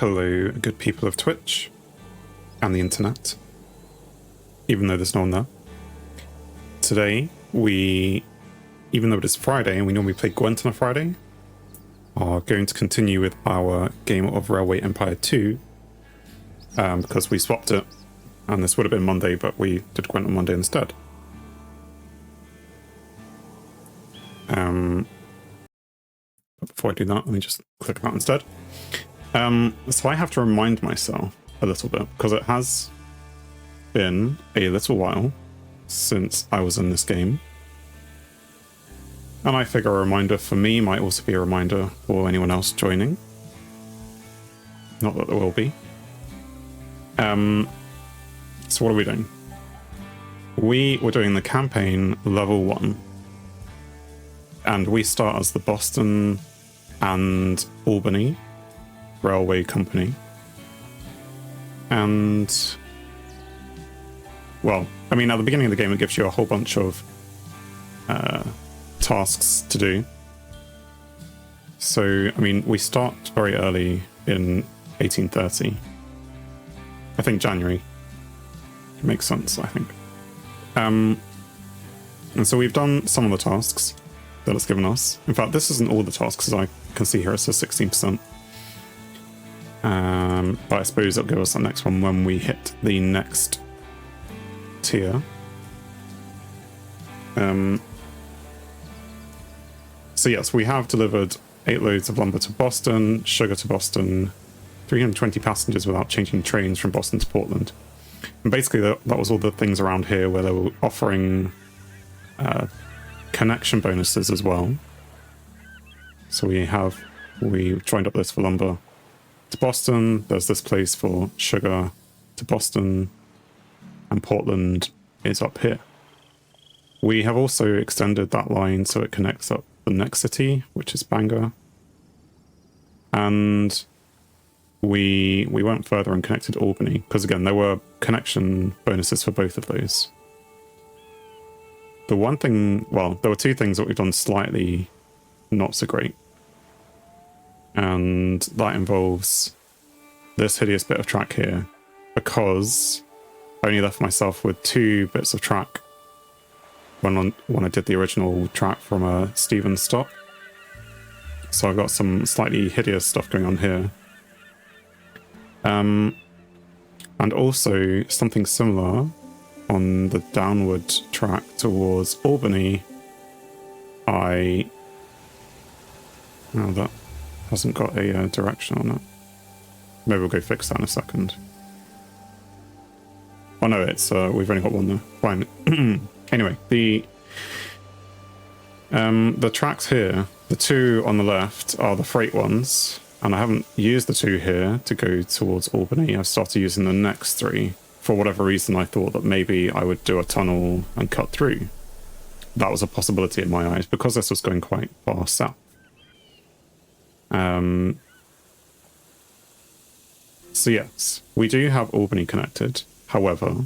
Hello, good people of Twitch and the internet, even though there's no one there. Today, even though it is Friday and we normally play Gwent on a Friday, are going to continue with our game of Railway Empire 2 because we swapped it, and this would have been Monday, but we did Gwent on Monday instead. But before I do that, let me just click that instead. So I have to remind myself a little bit, because it has been a little while since I was in this game. And I figure a reminder for me might also be a reminder for anyone else joining. Not that there will be. So what are we doing? We were doing the campaign level 1. And we start as the Boston and Albany Railway Company. And, well, I mean, at the beginning of the game, it gives you a whole bunch of tasks to do. So, I mean, we start very early in 1830. I think January. It makes sense, I think. And so we've done some of the tasks that it's given us. In fact, this isn't all the tasks, as I can see here. It says 16%. But I suppose it'll give us the next one when we hit the next tier. So yes, we have delivered 8 loads of lumber to Boston, sugar to Boston, 320 passengers without changing trains from Boston to Portland. And basically that was all the things around here where they were offering connection bonuses as well. So we joined up this for lumber to Boston, there's this place for sugar to Boston, and Portland is up here. We have also extended that line so it connects up the next city, which is Bangor. And we went further and connected Albany, because again, there were connection bonuses for both of those. The one thing, well, there were 2 things that we've done slightly not so great. And that involves this hideous bit of track here, because I only left myself with 2 bits of track when I did the original track from a Stevens stop. So I've got some slightly hideous stuff going on here. And also something similar on the downward track towards Albany. That hasn't got a direction on it. Maybe we'll go fix that in a second. Oh no, it's we've only got one there. Fine. Anyway, the tracks here, the 2 on the left are the freight ones, and I haven't used the 2 here to go towards Albany. I've started using the next 3. For whatever reason, I thought that maybe I would do a tunnel and cut through. That was a possibility in my eyes, because this was going quite far south. So yes, we do have Albany connected. However,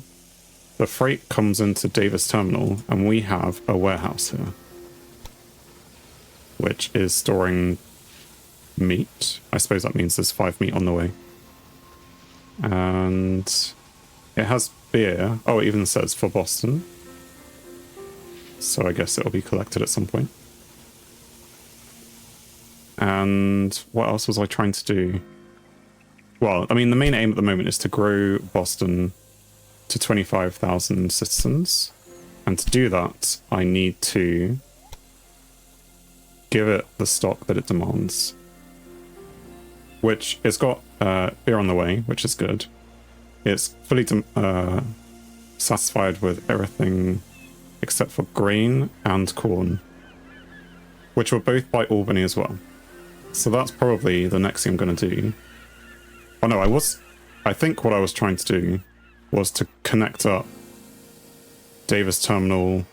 the freight comes into Davis Terminal, and we have a warehouse here, which is storing meat. I suppose that means there's 5 meat on the way. And it has beer. Oh, it even says for Boston. So I guess it'll be collected at some point. And what else was I trying to do? Well, I mean, the main aim at the moment is to grow Boston to 25,000 citizens. And to do that, I need to give it the stock that it demands. Which it's got beer on the way, which is good. It's fully satisfied with everything except for grain and corn, which were both by Albany as well. So that's probably the next thing I'm going to do. Oh no, I think what I was trying to do was to connect up Davis Terminal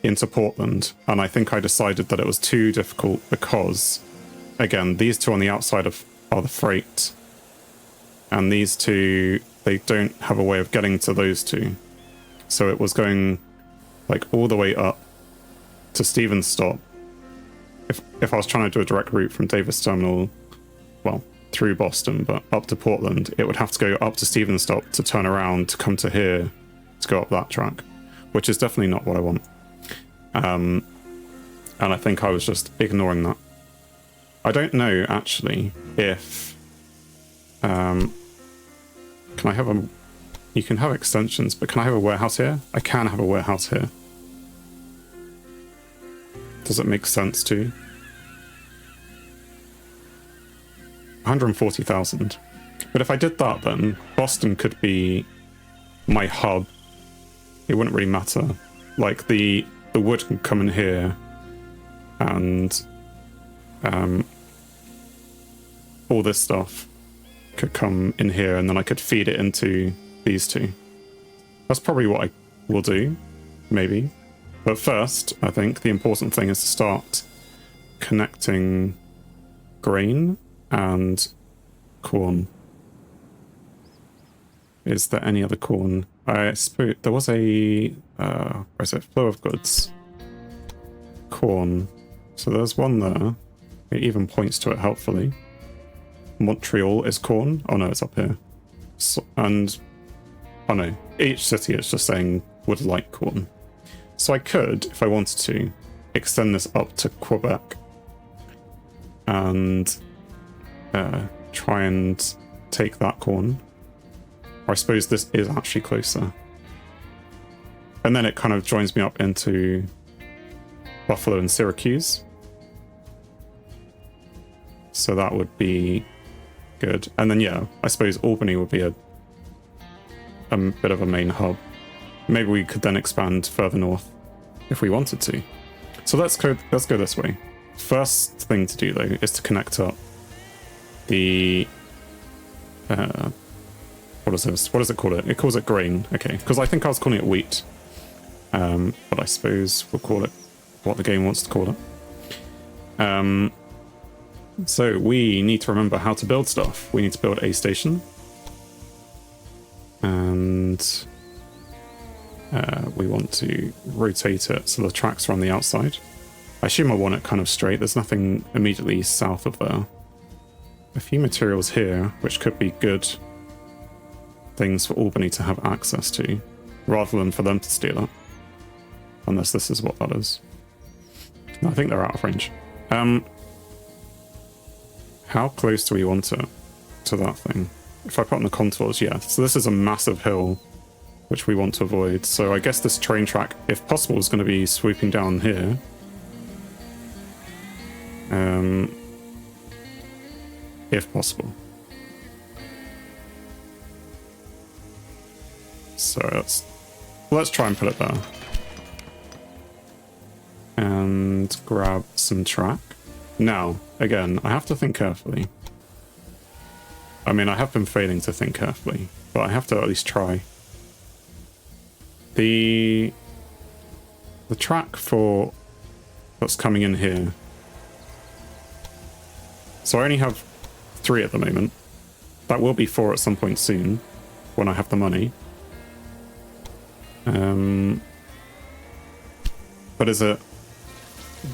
into Portland, and I think I decided that it was too difficult because, again, these 2 on the outside are the freight, and these 2, they don't have a way of getting to those 2. So it was going like all the way up to Stevens Stop. If I was trying to do a direct route from Davis Terminal, well, through Boston, but up to Portland, it would have to go up to Stephenstop to turn around to come to here to go up that track, which is definitely not what I want. And I think I was just ignoring that. I don't know, actually, if... can I have a... You can have extensions, but can I have a warehouse here? I can have a warehouse here. Does it make sense to? 140,000. But if I did that, then Boston could be my hub. It wouldn't really matter. Like, the wood can come in here, and all this stuff could come in here, and then I could feed it into these two. That's probably what I will do, maybe. But first, I think the important thing is to start connecting grain and corn. Is there any other corn? I suppose there was a where is it? Flow of goods. Corn. So there's one there. It even points to it helpfully. Montreal is corn. Oh no, it's up here. So, and oh no, each city is just saying would like corn. So I could, if I wanted to, extend this up to Quebec and try and take that corn. Or I suppose this is actually closer. And then it kind of joins me up into Buffalo and Syracuse. So that would be good. And then, yeah, I suppose Albany would be a bit of a main hub. Maybe we could then expand further north if we wanted to. So let's go this way. First thing to do, though, is to connect up the... what is this? What does it call it? It calls it grain. Okay, because I think I was calling it wheat. But I suppose we'll call it what the game wants to call it. So we need to remember how to build stuff. We need to build a station. And we want to rotate it so the tracks are on the outside. I assume I want it kind of straight. There's nothing immediately south of there. A few materials here, which could be good things for Albany to have access to, rather than for them to steal it. Unless this is what that is. No, I think they're out of range. How close do we want it to that thing? If I put on the contours, yeah. So this is a massive hill, which we want to avoid. So I guess this train track, if possible, is going to be swooping down here. If possible. So let's try and put it there. And grab some track. Now, again, I have to think carefully. I mean, I have been failing to think carefully, but I have to at least try. The track for that's coming in here. So I only have 3 at the moment. That will be 4 at some point soon, when I have the money. But is it...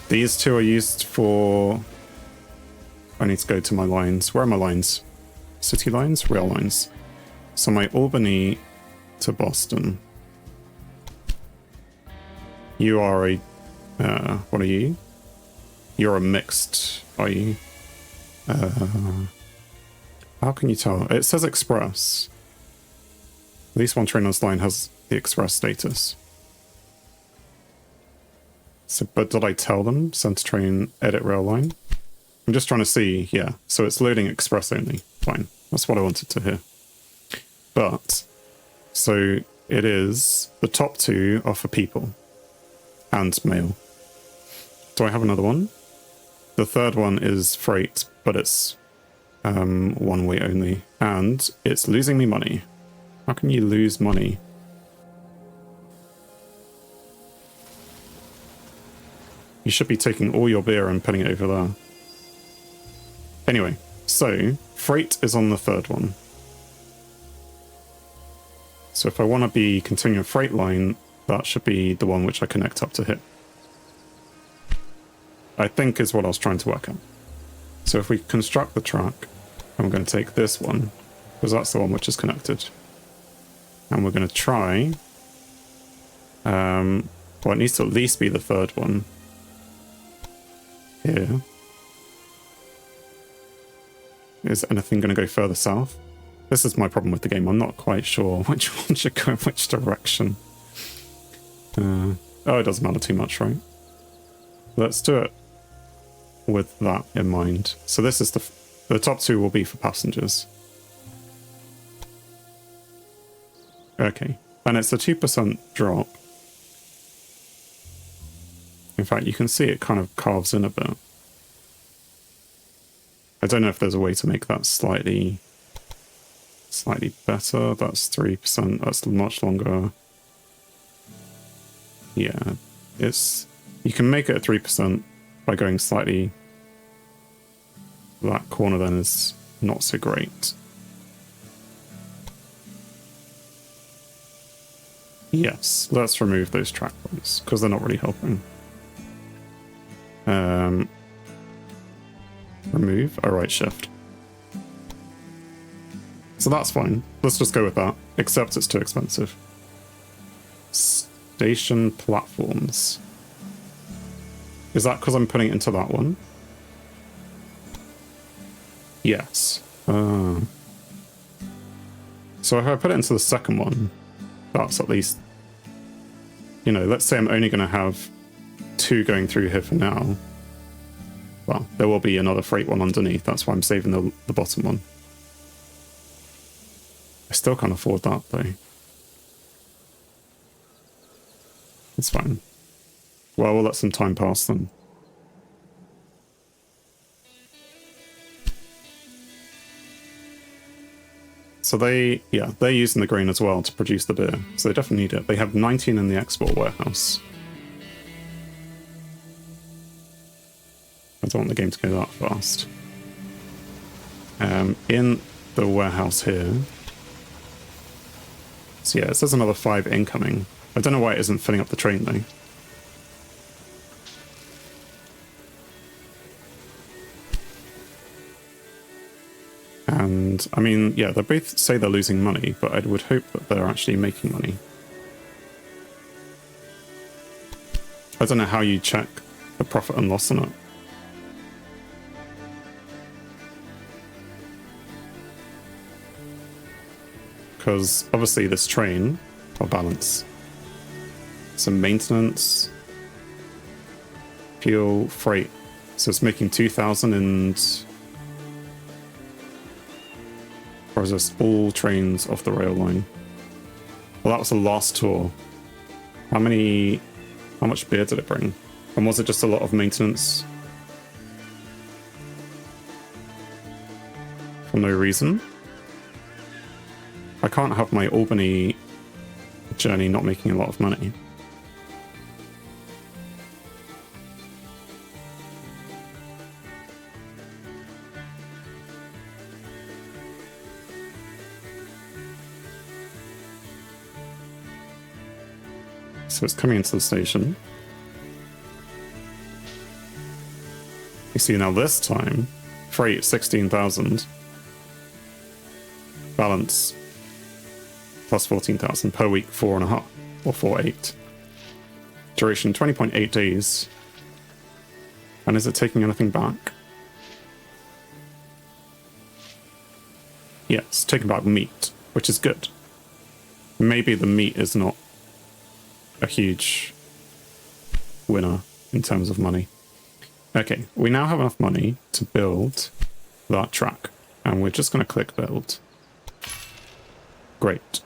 These 2 are used for... I need to go to my lines. Where are my lines? City lines? Rail lines. So my Albany to Boston. You are a... what are you? You're a mixed, are you? How can you tell? It says express. At least one train on this line has the express status. So, but did I tell them? Send train, edit rail line? I'm just trying to see, yeah. So it's loading express only. Fine. That's what I wanted to hear. But, so it is, the top 2 are for people and mail. Do I have another one? The third one is freight, but it's one way only. And it's losing me money. How can you lose money? You should be taking all your beer and putting it over there. Anyway, so freight is on the third one. So if I want to be continuing a freight line, that should be the one which I connect up to here. I think is what I was trying to work out. So if we construct the track, I'm going to take this one, because that's the one which is connected. And we're going to try... well, it needs to at least be the third one. Here. Is anything going to go further south? This is my problem with the game. I'm not quite sure which one should go in which direction. Oh, it doesn't matter too much, right? Let's do it with that in mind. So this is the top two will be for passengers. Okay, and it's a 2% drop. In fact, you can see it kind of carves in a bit. I don't know if there's a way to make that slightly better. That's 3%. That's much longer. Yeah, you can make it at 3% by going slightly. That corner then is not so great. Yes, let's remove those track points because they're not really helping. Remove. Oh, right, shift. So that's fine. Let's just go with that, except it's too expensive. Station platforms. Is that because I'm putting it into that one? Yes. So if I put it into the second one, that's at least, you know, let's say I'm only going to have 2 going through here for now. Well, there will be another freight one underneath. That's why I'm saving the bottom one. I still can't afford that, though. It's fine. Well, we'll let some time pass then. So they're using the grain as well to produce the beer. So they definitely need it. They have 19 in the export warehouse. I don't want the game to go that fast. In the warehouse here. So yeah, it says another 5 incoming. I don't know why it isn't filling up the train though. And, I mean, yeah, they both say they're losing money, but I would hope that they're actually making money. I don't know how you check the profit and loss on it. Because, obviously, this train, I'll balance. Some maintenance, fuel, freight. So it's making 2,000 and... Or is this all trains off the rail line? Well, that was the last tour. How much beer did it bring? And was it just a lot of maintenance? For no reason? I can't have my Albany journey not making a lot of money. So it's coming into the station. You see now this time, freight 16,000. Balance plus 14,000 per week, 4.5 or 4.8. Duration 20.8 days. And is it taking anything back? Yes, taking back meat, which is good. Maybe the meat is not a huge winner in terms of money. Okay, we now have enough money to build that track, and we're just going to click build. Great.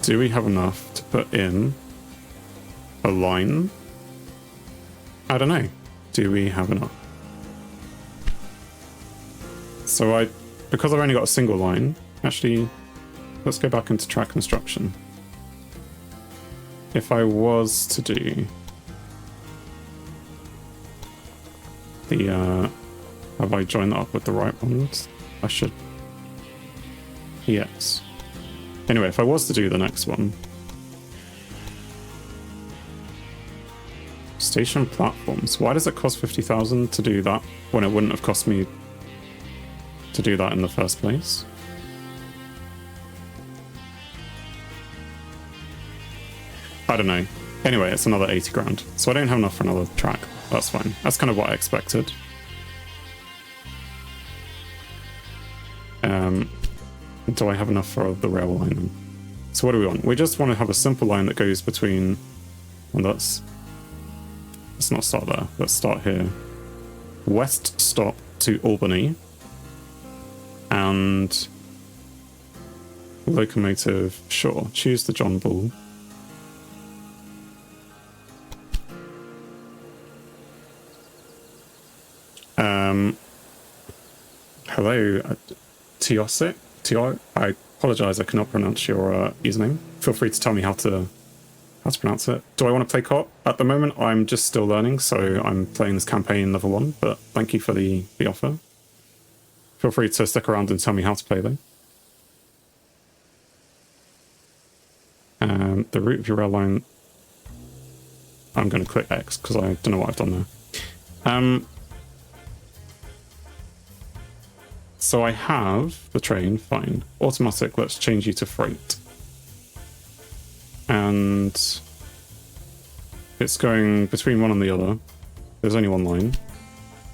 Do we have enough to put in a line? I don't know. Do we have enough? So because I've only got a single line, actually, let's go back into track construction. If I was to do the, have I joined that up with the right ones? I should. Yes. Anyway, if I was to do the next one, Station platforms. Why does it cost 50,000 to do that when it wouldn't have cost me to do that in the first place? I don't know. Anyway, it's another 80 grand. So I don't have enough for another track. That's fine. That's kind of what I expected. Do I have enough for the rail line then? So what do we want? We just want to have a simple line that goes between... Well, let's not start there. Let's start here. West stop to Albany. And... Locomotive, sure. Choose the John Bull. Hello, Tiosic? I apologize, I cannot pronounce your username. Feel free to tell me how to pronounce it. Do I want to play co-op? At the moment, I'm just still learning, so I'm playing this campaign level 1, but thank you for the offer. Feel free to stick around and tell me how to play, though. The route of your rail line... I'm going to click X, because I don't know what I've done there. So I have the train, fine. Automatic, let's change you to freight. And it's going between one and the other. There's only one line.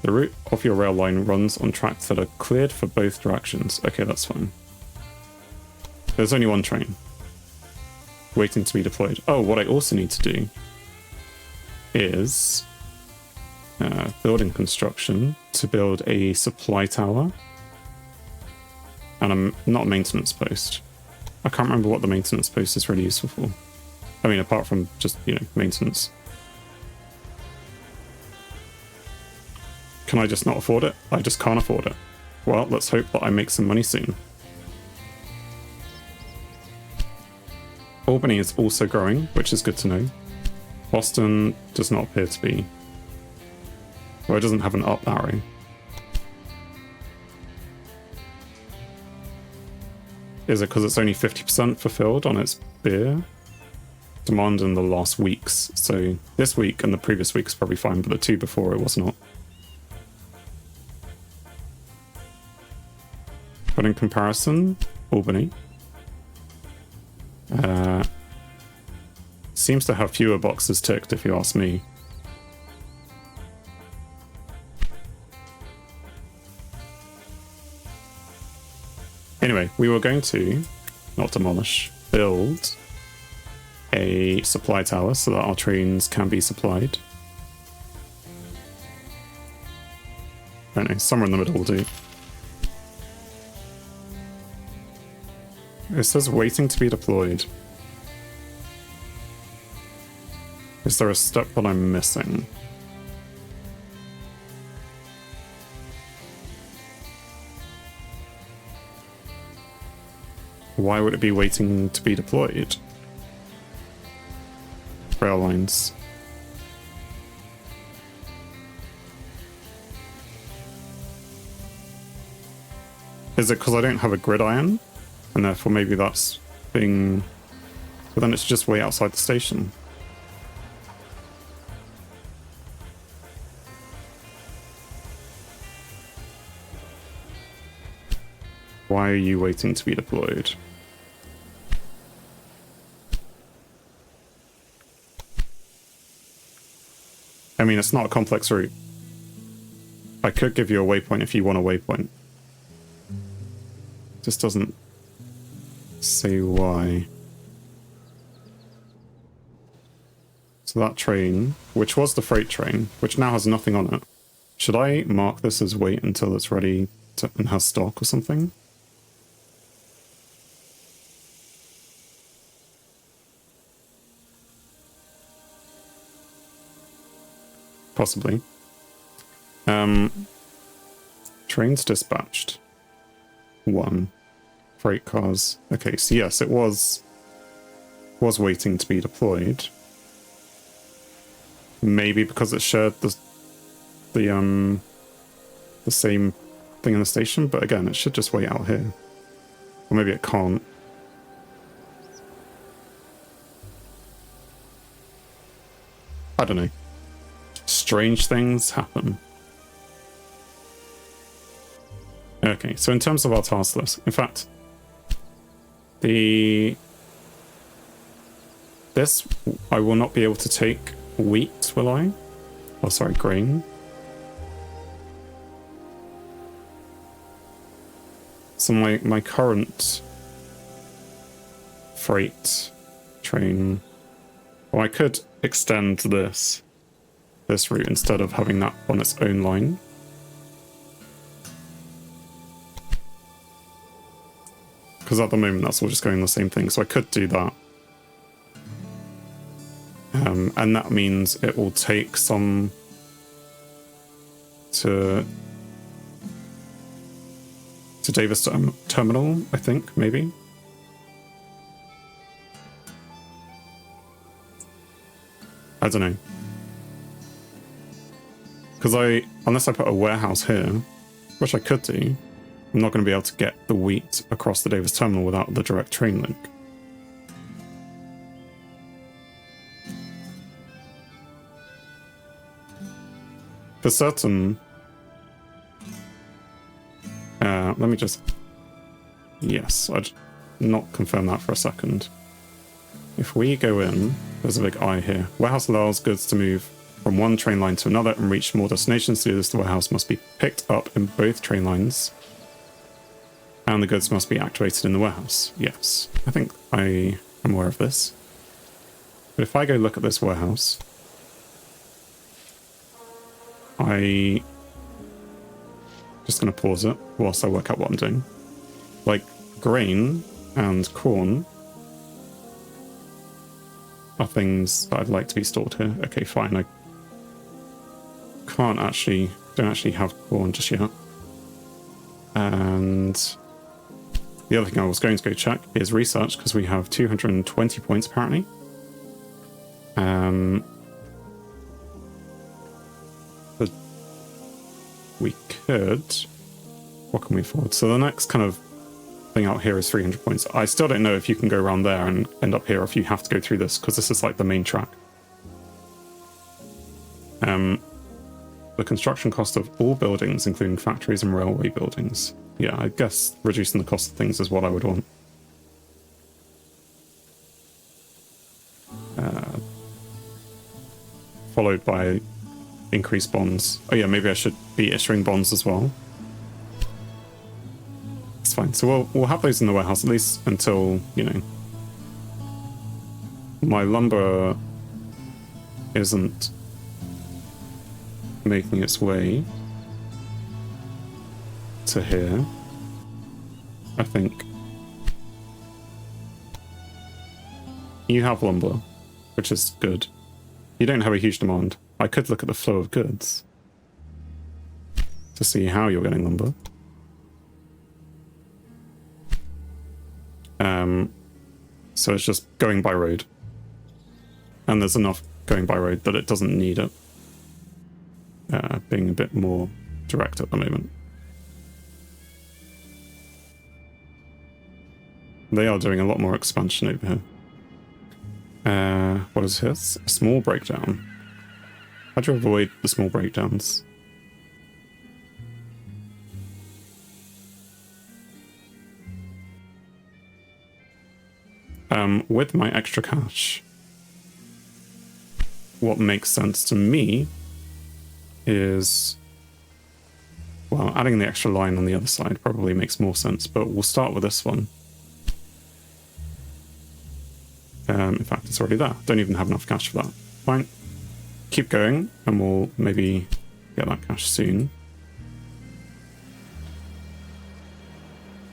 The route of your rail line runs on tracks that are cleared for both directions. Okay, that's fine. There's only one train waiting to be deployed. Oh, what I also need to do is building construction to build a supply tower. And not a maintenance post. I can't remember what the maintenance post is really useful for. I mean, apart from just, you know, maintenance. Can I just not afford it? I just can't afford it. Well, let's hope that I make some money soon. Albany is also growing, which is good to know. Boston does not appear to be... Well, it doesn't have an up arrow. Is it because it's only 50% fulfilled on its beer demand in the last weeks? So this week and the previous week is probably fine, but the two before it was not. But in comparison, Albany seems to have fewer boxes ticked, if you ask me. Anyway, we were going to, not demolish, build a supply tower so that our trains can be supplied. I don't know, somewhere in the middle will do. It says waiting to be deployed. Is there a step that I'm missing? Why would it be waiting to be deployed? Rail lines. Is it because I don't have a gridiron? And therefore maybe that's being... But then it's just way outside the station. Why are you waiting to be deployed? I mean, it's not a complex route. I could give you a waypoint if you want a waypoint. Just doesn't say why. So that train, which was the freight train, which now has nothing on it. Should I mark this as wait until it's ready to, and has stock or something? Possibly. Trains dispatched. 1. Freight cars. Okay, so yes, it was waiting to be deployed. Maybe because it shared the same thing in the station, but again, it should just wait out here. Or maybe it can't. I don't know. strange things happen. Okay, so in terms of our task list, in fact, this I will not be able to take wheat, will I? Oh, sorry, grain. So my current freight train, well, I could extend this route instead of having that on its own line. Because at the moment that's all just going the same thing, so I could do that. And that means it will take some to Davis terminal, I think, maybe. I don't know. Because unless I put a warehouse here, which I could do, I'm not going to be able to get the wheat across the Davis terminal without the direct train link. For certain, let me just, yes, I'd not confirm that for a second. If we go in, there's a big I here. Warehouse allows goods to move from one train line to another and reach more destinations. To do this, the warehouse must be picked up in both train lines, and the goods must be activated in the warehouse. Yes, I think I am aware of this. But if I go look at this warehouse, just going to pause it whilst I work out what I'm doing. Like, grain and corn are things that I'd like to be stored here. Okay, fine. I don't actually have corn just yet. And the other thing I was going to go check is research, because we have 220 points apparently. But we could, what can we afford? So the next kind of thing out here is 300 points. I still don't know if you can go around there and end up here, or if you have to go through this, because this is like the main track. The construction cost of all buildings, including factories and railway buildings. Yeah, I guess reducing the cost of things is what I would want. Followed by increased bonds. Oh yeah, maybe I should be issuing bonds as well. It's fine. So we'll have those in the warehouse, at least until, you know, my lumber isn't making its way to here, I think. You have lumber, which is good. You don't have a huge demand. I could look at the flow of goods to see how you're getting lumber. So it's just going by road. And there's enough going by road that it doesn't need it being a bit more direct at the moment. They are doing a lot more expansion over here. What is this? A small breakdown. How do you avoid the small breakdowns? With my extra cash, what makes sense to me is, well, adding the extra line on the other side probably makes more sense, but we'll start with this one. In fact, it's already there. Don't even have enough cash for that. Fine. Keep going, and we'll maybe get that cash soon.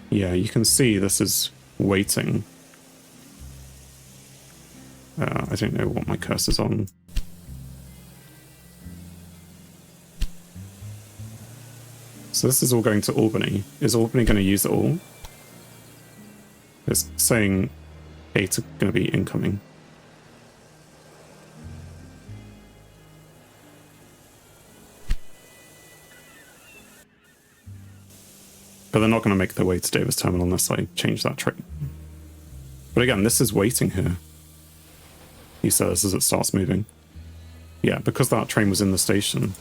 Yeah, you can see this is waiting. I don't know what my cursor's on. So this is all going to Albany. Is Albany going to use it all? It's saying 8 are going to be incoming. But they're not going to make their way to Davis Terminal unless I change that train. But again, this is waiting here, he says as it starts moving. yeah, because that train was in the station.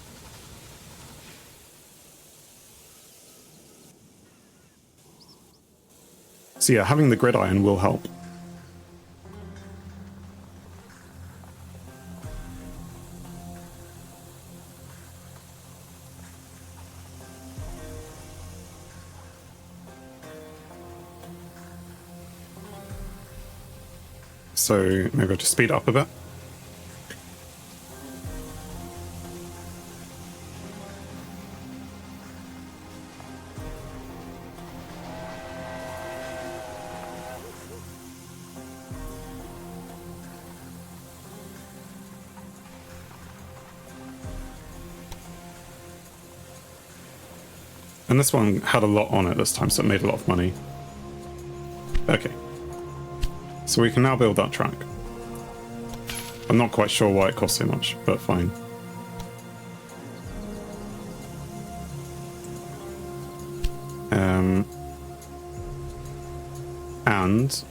So yeah, having the gridiron will help. So maybe I'll just speed up a bit. And this one had a lot on it this time, so it made a lot of money. Okay. So we can now build that track. I'm not quite sure why it costs so much, but fine. And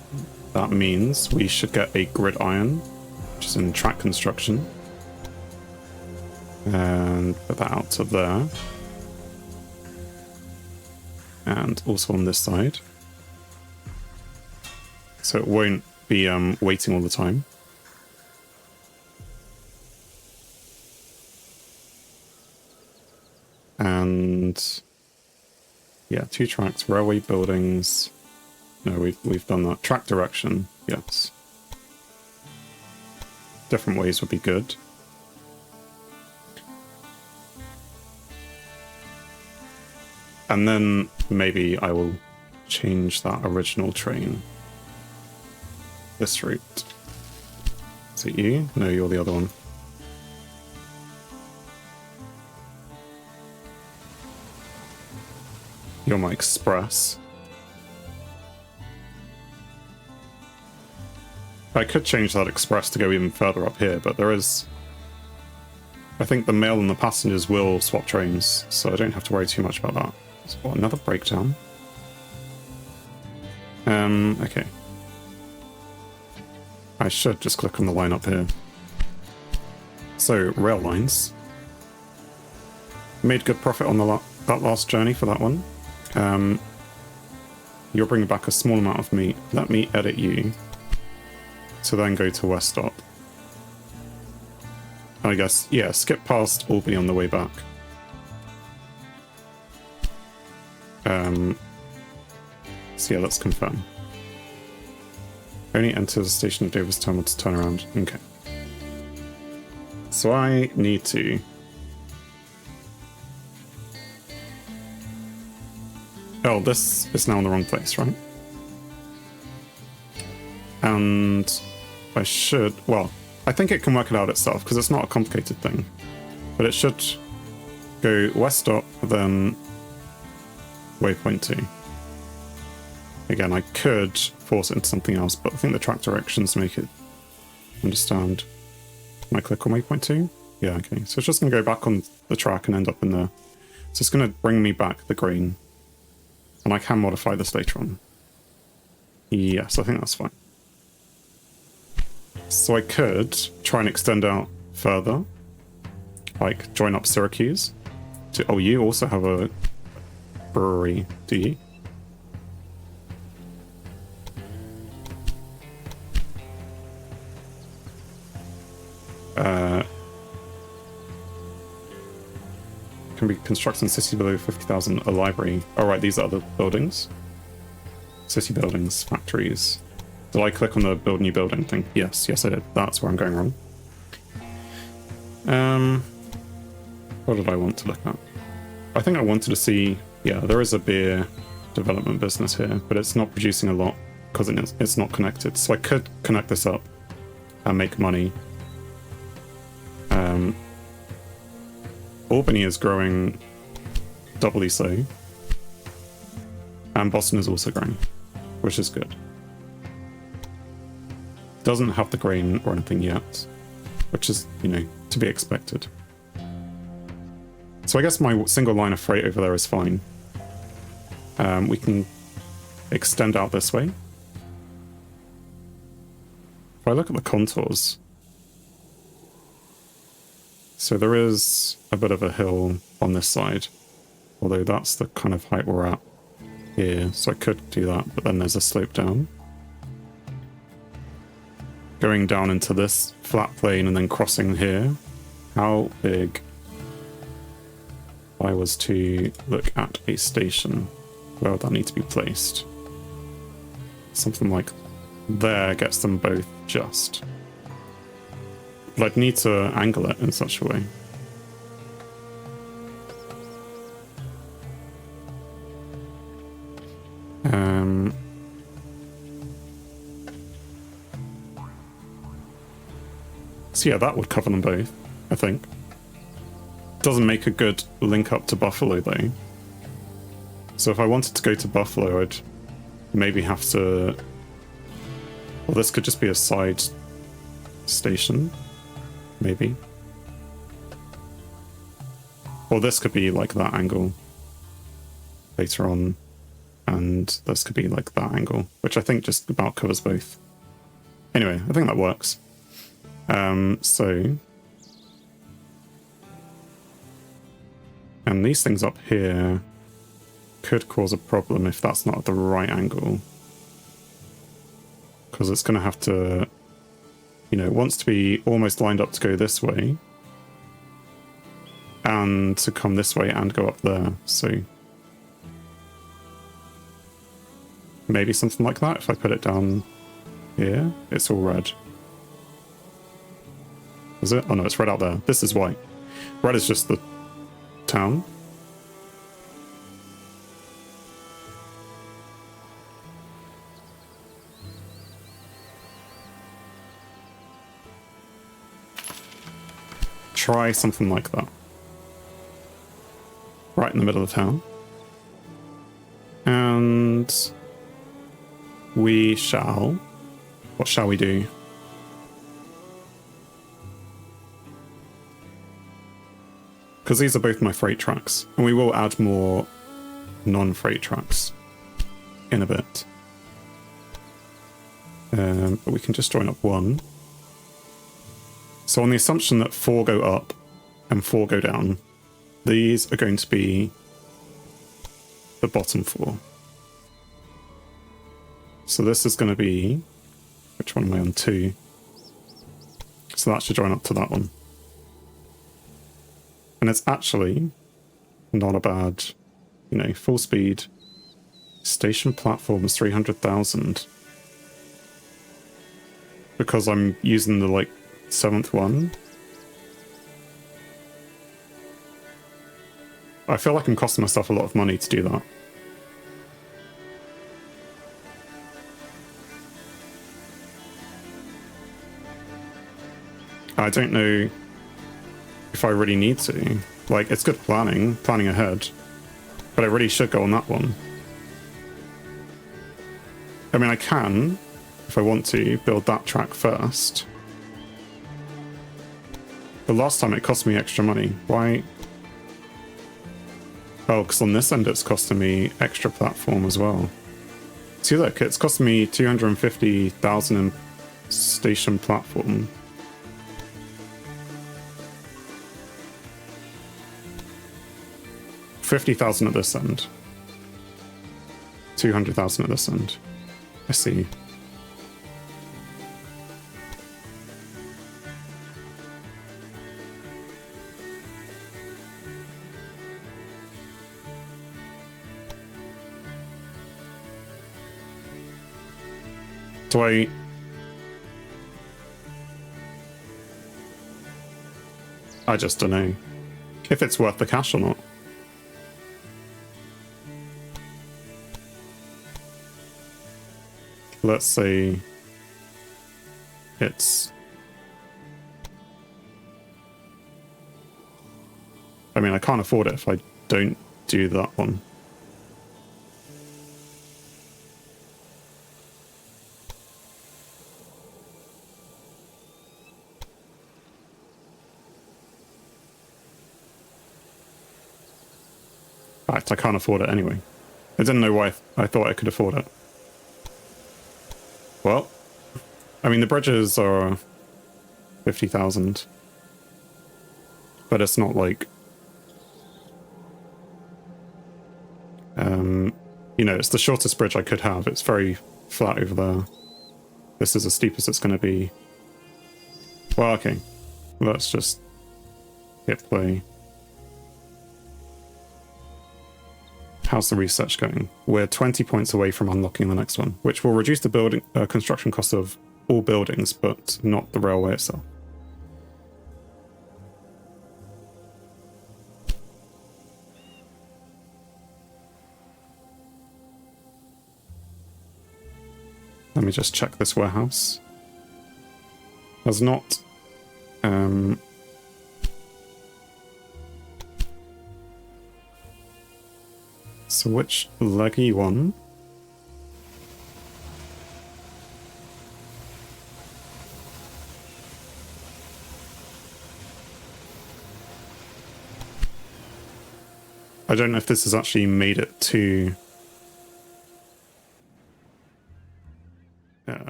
that means we should get a gridiron, which is in track construction. And put that out to there. And also on this side. So it won't be waiting all the time. And yeah, 2 tracks, railway buildings. No, we've done that. Track direction, yes. Different ways would be good. And then maybe I will change that original train. This route. Is it you? No, you're the other one. You're my express. I could change that express to go even further up here, but there is... I think the mail and the passengers will swap trains, so I don't have to worry too much about that. So, what, another breakdown? Okay. I should just click on the line up here. So, rail lines. Made good profit on that last journey for that one. You're bringing back a small amount of meat. Let me edit you to then go to West Stop. I guess, yeah, skip past Albany on the way back. So yeah, let's confirm. Only enter the station at Davis Terminal to turn around. Okay. So I need to... Oh, this is now in the wrong place, right? And I should... Well, I think it can work it out itself, because it's not a complicated thing. But it should go West Stop, then waypoint 2. Again, I could force it into something else, but I think the track directions make it understand. Can I click on waypoint 2? Yeah, okay. So it's just going to go back on the track and end up in there. So it's going to bring me back the green. And I can modify this later on. Yes, I think that's fine. So I could try and extend out further. Like, join up Syracuse. Oh, you also have a brewery, do you? Can be constructed in city below 50,000, a library. Oh right, these are the buildings. City buildings, factories. Did I click on the build new building thing? Yes, I did. That's where I'm going wrong. What did I want to look at? I think I wanted to see, yeah, there is a beer development business here, but it's not producing a lot because it's not connected. So I could connect this up and make money. Albany is growing doubly so. And Boston is also growing, which is good. Doesn't have the grain or anything yet, which is, you know, to be expected. So I guess my single line of freight over there is fine. We can extend out this way. If I look at the contours, So there is a bit of a hill on this side, although that's the kind of height we're at here, so I could do that, but then there's a slope down. Going down into this flat plane and then crossing here. How big, if I was to look at a station, where would that need to be placed? Something like there gets them both just. But I'd need to angle it in such a way. So yeah, that would cover them both, I think. Doesn't make a good link up to Buffalo though. So if I wanted to go to Buffalo, I'd maybe have to... Well, this could just be a side station, maybe. Or this could be like that angle later on, and this could be like that angle, which I think just about covers both. Anyway, I think that works. So... And these things up here could cause a problem if that's not at the right angle. Because it's going to have to, you know, it wants to be almost lined up to go this way. And to come this way and go up there, so... Maybe something like that, if I put it down here. It's all red. Is it? Oh no, it's red out there. This is white. Red is just the town. Try something like that. Right in the middle of town. And we shall... What shall we do? Because these are both my freight tracks. And we will add more non-freight tracks in a bit. But we can just join up one. So on the assumption that 4 go up and 4 go down, these are going to be the bottom 4. So this is going to be... Which one am I on? 2. So that should join up to that one. And it's actually not a bad, you know, full speed. Station platform is 300,000. Because I'm using the, like, 7th one. I feel like I'm costing myself a lot of money to do that. I don't know if I really need to. Like, it's good planning ahead. But I really should go on that one. I mean, I can, if I want to, build that track first. But last time it cost me extra money. Why? Oh, because on this end it's costing me extra platform as well. See, look, it's costing me 250,000 in station platform. $50,000 at this end. 200,000 at this end. I see. Do I just don't know if it's worth the cash or not. Let's say it's... I mean, I can't afford it if I don't do that one. In fact, I can't afford it anyway. I didn't know why I thought I could afford it. Well, I mean, the bridges are 50,000. but it's not like, you know, it's the shortest bridge I could have. It's very flat over there. This is as steep as it's going to be. Well, okay. Let's just hit play. How's the research going? We're 20 points away from unlocking the next one, which will reduce the building construction cost of all buildings, but not the railway itself. Let me just check this warehouse. Has not... So which leggy one? I don't know if this has actually made it to...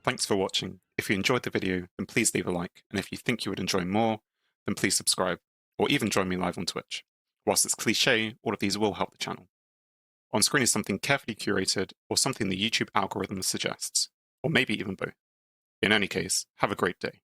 Thanks for watching. If you enjoyed the video, then please leave a like, and if you think you would enjoy more, then please subscribe, or even join me live on Twitch. Whilst it's cliche, all of these will help the channel. On screen is something carefully curated, or something the YouTube algorithm suggests, or maybe even both. In any case, have a great day.